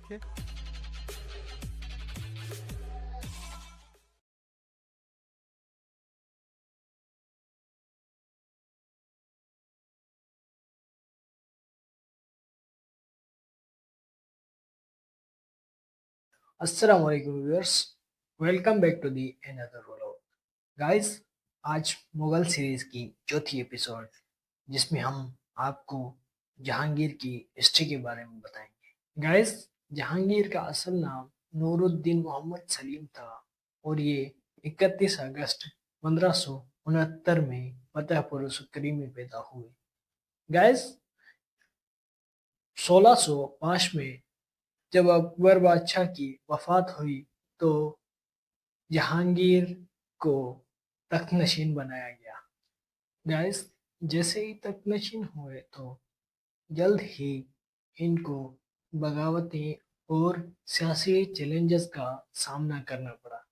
Okay. अस्सलाम वालेकुम viewers, welcome back to the another vlog. Guys, आज मुगल सीरीज की चौथी एपिसोड जिसमें हम आपको जहांगीर की हिस्ट्री के बारे में बताएंगे। गाइस, जहांगीर का असल नाम नूरुद्दीन मोहम्मद सलीम था और ये 31 अगस्त 1569 में फतेहपुर सिकरी में पैदा हुए। गाइस, 1605 में जब अकबर बादशाह की वफात हुई तो जहांगीर को तख्तनशीन बनाया गया। गाइस, जैसे ही तख्तनशीन हुए तो जल्द ही इनको बगावतें और सियासी चैलेंजेस का सामना करना पड़ा।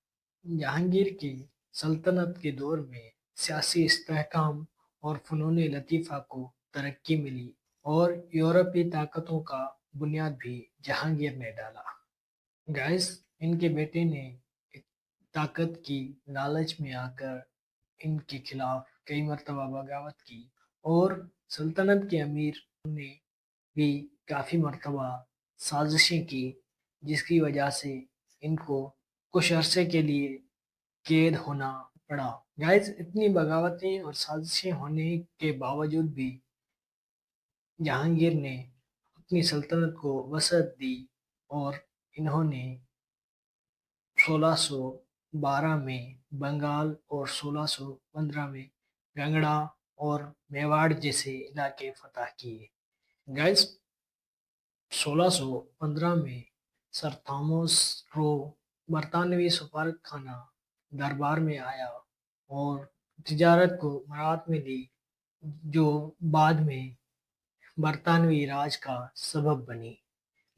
जहांगीर की सल्तनत के दौर में सियासी इस्तेहकाम और फ़नून लतीफ़ा को तरक्की मिली और यूरोपीय ताकतों का बुनियाद भी जहांगीर ने डाला। गाइस, इनके बेटे ने एक ताकत की लालच में आकर इनके खिलाफ कई मर्तबा बगावत की और सल्तनत के अमीर ने भी काफ़ी मर्तबा साजिशें की, जिसकी वजह से इनको कुछ अरसे के लिए कैद होना पड़ा। गाइस, इतनी बगावतें और साजिशें होने के बावजूद भी जहांगीर ने अपनी सल्तनत को वसअत दी और इन्होंने 1612 में बंगाल और 1615 में गंगड़ा और मेवाड़ जैसे इलाके फतह किए। गाइस, 1615 में सर थॉमस रो बरतानवी सफारत खाना दरबार में आया और तिजारत को मराद में ली, जो बाद में बरतानवी राज का सबब बनी।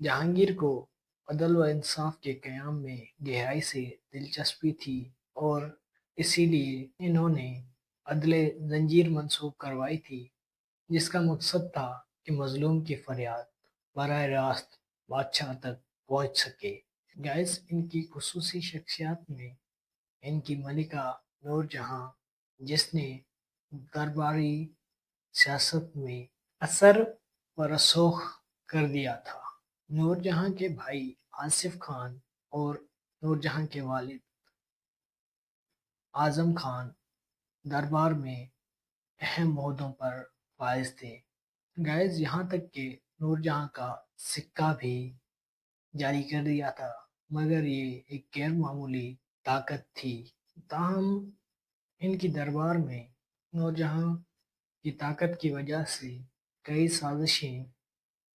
जहांगीर को अदल व इंसाफ के क़याम में गहराई से दिलचस्पी थी और इसीलिए इन्होंने अदले जंजीर मंसूब करवाई थी, जिसका मकसद था कि मजलूम की फरियाद बराह रास्त बादशाह तक पहुंच सके। गाइस, इनकी खुसूसी शख्सियात में इनकी मलिका नूरजहां, जिसने दरबारी सियासत में असर व रसूख कर दिया था। नूरजहां के भाई आसिफ खान और नूरजहां के वालिद आजम खान दरबार में अहम ओहदों पर फाइज थे। गाइस, यहाँ तक कि नूरजहां का सिक्का भी जारी कर दिया था, मगर ये एक गैर मामूली ताकत थी। ताहम इनकी दरबार में नूरजहां की ताकत की वजह से कई साजिशें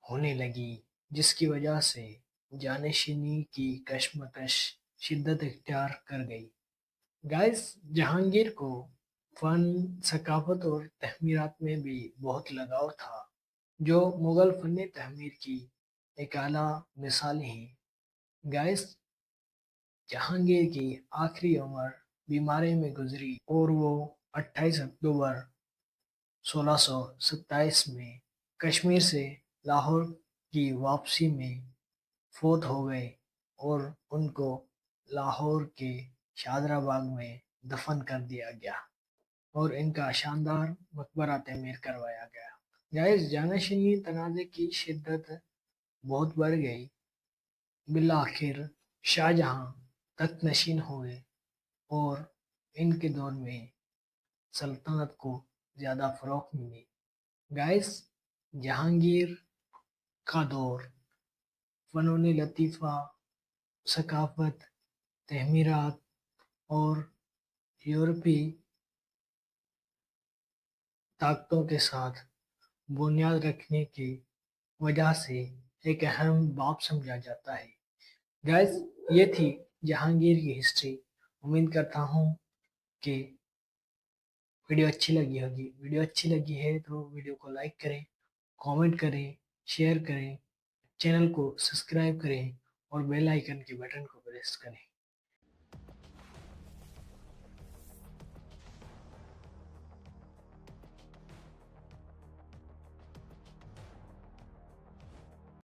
होने लगी, जिसकी वजह से जानशीनी की कशमकश शिद्दत इख्तियार कर गई। गाइस, जहांगीर को फन, सकाफत और तहमीरात में भी बहुत लगाव था, जो मुगल फन तहमीर की एक आला मिसाल हैं। गाइस, जहांगीर की आखिरी उम्र बीमारी में गुजरी और वो 28 अक्टूबर 1627 में कश्मीर से लाहौर की वापसी में फौत हो गए और उनको लाहौर के शादरा बाग में दफन कर दिया गया और इनका शानदार मकबरा तमीर करवाया गया। गाइस, जानशीनी तनाज़े की शिद्दत बहुत बढ़ गई। बिलाखिर शाहजहां तख्तनशीन हुए और इनके दौर में सल्तनत को ज़्यादा फ़रोग़ मिली। गाइस, जहांगीर का दौर फ़नून लतीफ़ा, सकाफ़त, तहमीरात और यूरोपी ताकतों के साथ बुनियाद रखने की वजह से एक अहम बाब समझा जाता है। गाइस, ये थी जहांगीर की हिस्ट्री। उम्मीद करता हूँ कि वीडियो अच्छी लगी होगी। वीडियो अच्छी लगी है तो वीडियो को लाइक करें, कमेंट करें, शेयर करें, चैनल को सब्सक्राइब करें और बेल आइकन के बटन को प्रेस करें।